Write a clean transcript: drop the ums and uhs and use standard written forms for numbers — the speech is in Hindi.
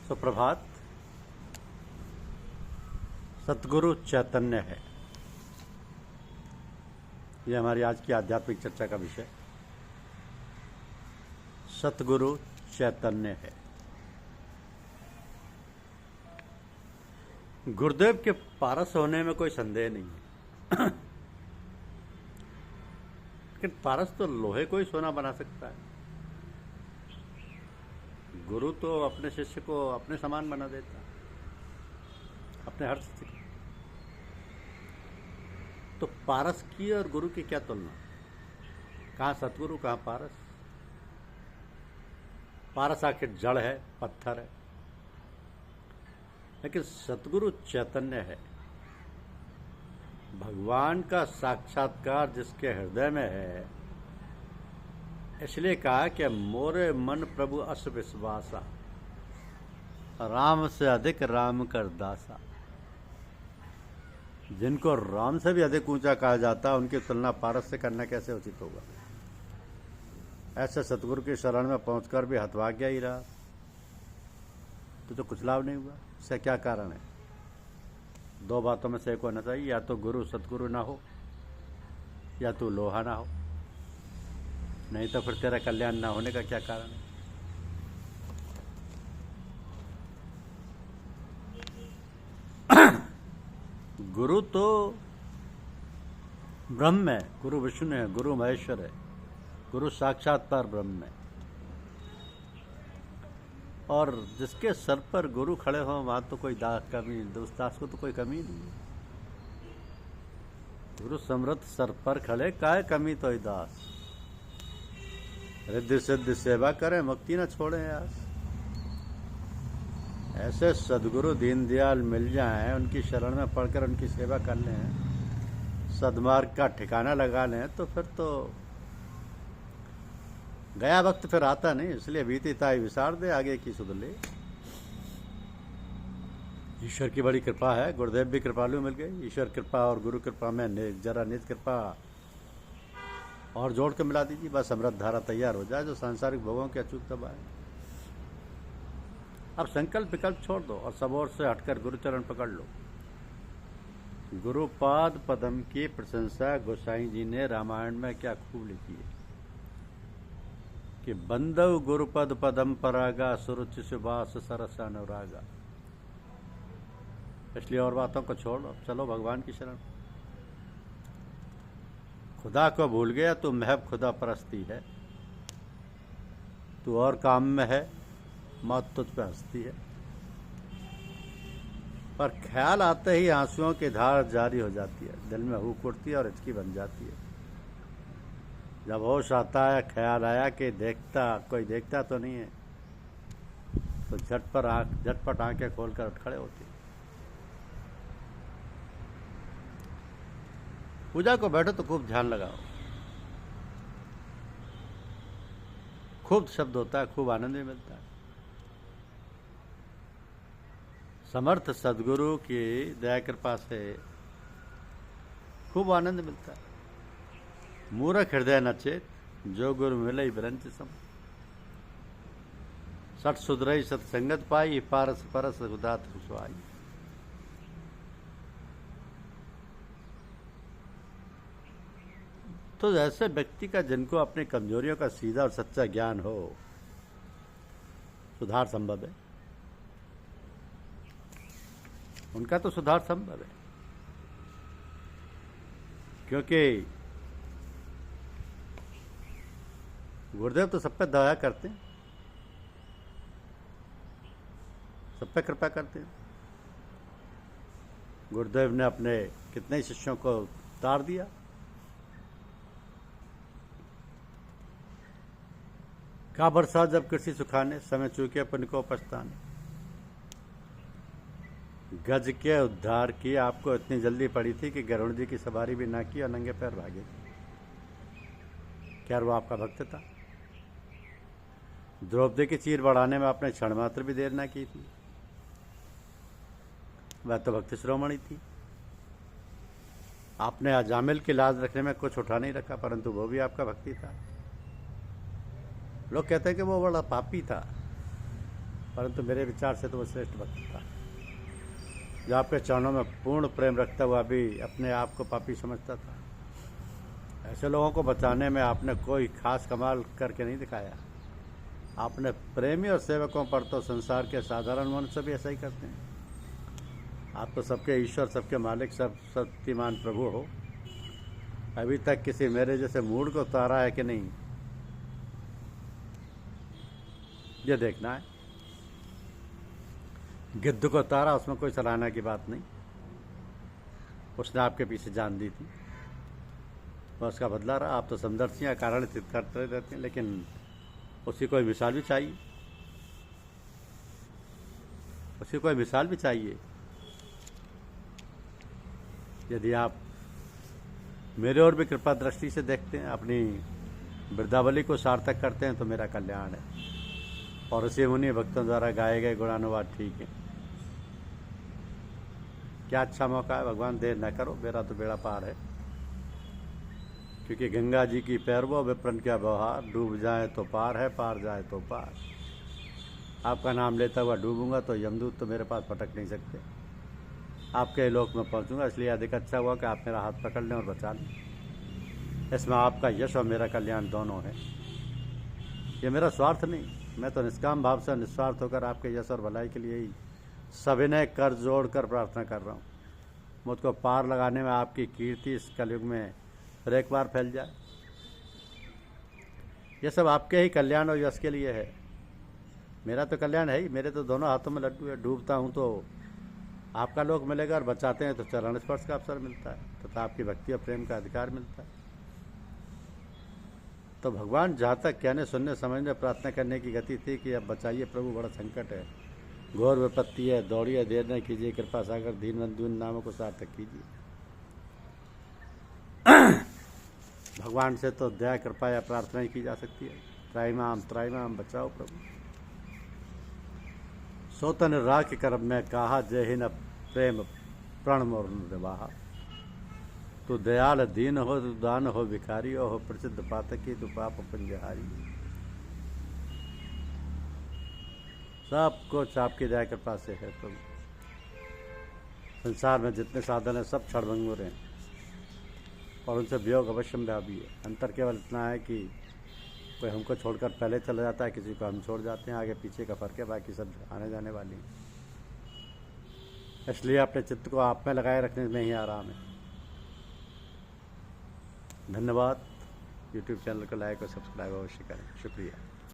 सुप्रभात। सतगुरु चैतन्य है, यह हमारी आज की आध्यात्मिक चर्चा का विषय। सतगुरु चैतन्य है। गुरुदेव के पारस होने में कोई संदेह नहीं है लेकिन पारस तो लोहे को ही सोना बना सकता है। गुरु तो अपने शिष्य को अपने समान बना देता है, अपने हर शिष्य को। तो पारस की और गुरु की क्या तुलना? कहाँ सतगुरु, कहाँ पारस? पारस आखिर जड़ है, पत्थर है, लेकिन सतगुरु चैतन्य है। भगवान का साक्षात्कार जिसके हृदय में है, इसलिए कहा कि मोरे मन प्रभु अस विश्वासा, राम से अधिक राम कर दासा। जिनको राम से भी अधिक ऊंचा कहा जाता, उनकी तुलना पारस से करना कैसे उचित होगा? ऐसे सतगुरु की शरण में पहुंचकर भी हतभाग्य ही रहा तो कुछ लाभ नहीं हुआ। इसका क्या कारण है? दो बातों में से एक होना चाहिए, या तो गुरु सतगुरु ना हो, या तो लोहा ना हो। नहीं तो फिर तेरा कल्याण ना होने का क्या कारण है? गुरु तो ब्रह्म है, गुरु विष्णु है, गुरु महेश्वर है, गुरु साक्षात पर ब्रह्म है। और जिसके सर पर गुरु खड़े हो, वहां तो कोई कमी, दास को तो कोई कमी नहीं है। गुरु समृद्ध सर पर खड़े, काहे कमी तो ही दास। रिद्धि सिद्धि सेवा करें, मुक्ति न छोड़े आस। ऐसे सदगुरु दीनदयाल मिल जाएं, उनकी शरण में पढ़कर उनकी सेवा कर लें, सद्मार्ग का ठिकाना लगा लें, तो फिर तो गया वक्त फिर आता नहीं। इसलिए बीती ताई विसार दे, आगे की सुध ले। ईश्वर की बड़ी कृपा है, गुरुदेव भी कृपालु मिल गए। ईश्वर कृपा और गुरु कृपा में जरा निज कृपा और जोड़ के मिला दीजिए, बस अमृत धारा तैयार हो जाए जो सांसारिक भोगों के अचूक दबाए। अब संकल्प विकल्प छोड़ दो और सब ओर से हटकर गुरुचरण पकड़ लो। गुरुपाद पदम की प्रशंसा गोसाई जी ने रामायण में क्या खूब लिखी है कि बंदव गुरुपद पदम परागा, सुरुचि सुबास सरस अनुरागा। इसलिए और बातों को छोड़ो, चलो भगवान की शरण। खुदा को भूल गया तो महब खुदा परस्ती है, तू और काम में है, मौत तुझ पे हंसती है। पर ख्याल आते ही आंसुओं की धार जारी हो जाती है, दिल में हुक उठती है और हिचकी बन जाती है। जब होश आता है, ख्याल आया कि कोई देखता तो नहीं है, तो झटपट आंखें खोलकर उठ खड़े होती। पूजा को बैठो तो खूब ध्यान लगाओ, खूब शब्द होता है, खूब आनंद भी मिलता है। समर्थ सदगुरु की दया कृपा से खूब आनंद मिलता है। मूर्ख हृदय नचेत, जो गुरु मिले बिरंच सम। सठ सुधरई सत्संगत पाई, पारस परस उदात सुसवाई। तो ऐसे व्यक्ति का जिनको अपनी कमजोरियों का सीधा और सच्चा ज्ञान हो, सुधार संभव है। उनका तो सुधार संभव है, क्योंकि गुरुदेव तो सब पे दया करते हैं, सब पे कृपा करते हैं। गुरुदेव ने अपने कितने ही शिष्यों को उतार दिया। का बरसा जब कृषि सुखाने, समय चूके पुण्य को पछताने। गज के उद्धार की आपको इतनी जल्दी पड़ी थी कि गरुड़ जी की सवारी भी ना की और नंगे पैर भागे। क्या वो आपका भक्त था? द्रौपदी की चीर बढ़ाने में आपने क्षण मात्र भी देर ना की थी, वह तो भक्ति शिरोमणि थी। आपने अजामिल की लाज रखने में कुछ उठा नहीं रखा, परंतु वो भी आपका भक्ति था। लोग कहते हैं कि वो बड़ा पापी था, परंतु मेरे विचार से तो वो श्रेष्ठ भक्त था, जो आपके चरणों में पूर्ण प्रेम रखता हुआ भी अपने आप को पापी समझता था। ऐसे लोगों को बचाने में आपने कोई खास कमाल करके नहीं दिखाया। आपने प्रेमी और सेवकों पर तो संसार के साधारण मनुष्य भी ऐसा ही करते हैं। आप तो सबके ईश्वर, सबके मालिक, सब शक्तिमान प्रभु हो। अभी तक किसी मेरे जैसे मूड को उतारा है कि नहीं, ये देखना है। गिद्ध को उतारा, उसमें कोई सराहना की बात नहीं। उसने आपके पीछे जान दी थी, वह उसका बदला रहा। आप तो समदर्शियाँ कारण सिद्ध करते रहते हैं, लेकिन उसी कोई मिसाल भी चाहिए, उसी कोई मिसाल भी चाहिए। यदि आप मेरे और भी कृपा दृष्टि से देखते हैं, अपनी वृद्धावली को सार्थक करते हैं, तो मेरा कल्याण है। और उसी मुनि भक्तों द्वारा गाए गए गुणानुवाद ठीक है। क्या अच्छा मौका है, भगवान देर न करो, मेरा तो बेड़ा पार है। क्योंकि गंगा जी की पैरवो विप्रन क्या व्यवहार, डूब जाए तो पार है, पार जाए तो पार। आपका नाम लेता हुआ डूबूंगा तो यमदूत तो मेरे पास पटक नहीं सकते। आपके लोक में पहुंचूंगा, इसलिए अधिक अच्छा हुआ कि आप मेरा हाथ पकड़ लें और बचा लें। इसमें आपका यश और मेरा कल्याण दोनों है। ये मेरा स्वार्थ नहीं, मैं तो निष्काम भाव से निस्वार्थ होकर आपके यश और भलाई के लिए ही सविनय कर जोड़ कर प्रार्थना कर रहा हूँ। मुझको पार लगाने में आपकी कीर्ति इस कलयुग में फिर एक बार फैल जाए। ये सब आपके ही कल्याण और यश के लिए है। मेरा तो कल्याण है ही, मेरे तो दोनों हाथों में लड्डू है। डूबता हूँ तो आपका लोक मिलेगा, और बचाते हैं तो चरण स्पर्श का अवसर मिलता है, तथा आपकी भक्ति और प्रेम का अधिकार मिलता है। तो भगवान जहाँ तक कहने, सुनने, समझने, प्रार्थना करने की गति थी कि अब बचाइए प्रभु, बड़ा संकट है, घोर विपत्ति है, दौड़िए, देर न कीजिए, कृपा सागर दीनबंधु इन नामों को सार्थक कीजिए। भगवान से तो दया, कृपा या प्रार्थना ही की जा सकती है। त्राइमाम बचाओ प्रभु। सोतन राख करब में कहा, जय हिन प्रेम प्रण मोर निर्वाहा। तू दयाल दीन हो, तू दान हो भिखारी हो प्रसिद्ध पातकी, तू पाप पंजहारी। सब कुछ आपकी दया कृपा से है प्रभु। संसार में जितने साधन हैं सब क्षणभंगुर हैं, और उनसे वियोग अवश्यम व्यापी है। अंतर केवल इतना है कि कोई हमको छोड़कर पहले चला जाता है, किसी को हम छोड़ जाते हैं, आगे पीछे का फर्क है, बाकी सब आने जाने वाली हैं। इसलिए अपने चित्त को आप में लगाए रखने में ही आराम है। धन्यवाद। यूट्यूब चैनल को लाइक और सब्सक्राइब अवश्य करें। शुक्रिया।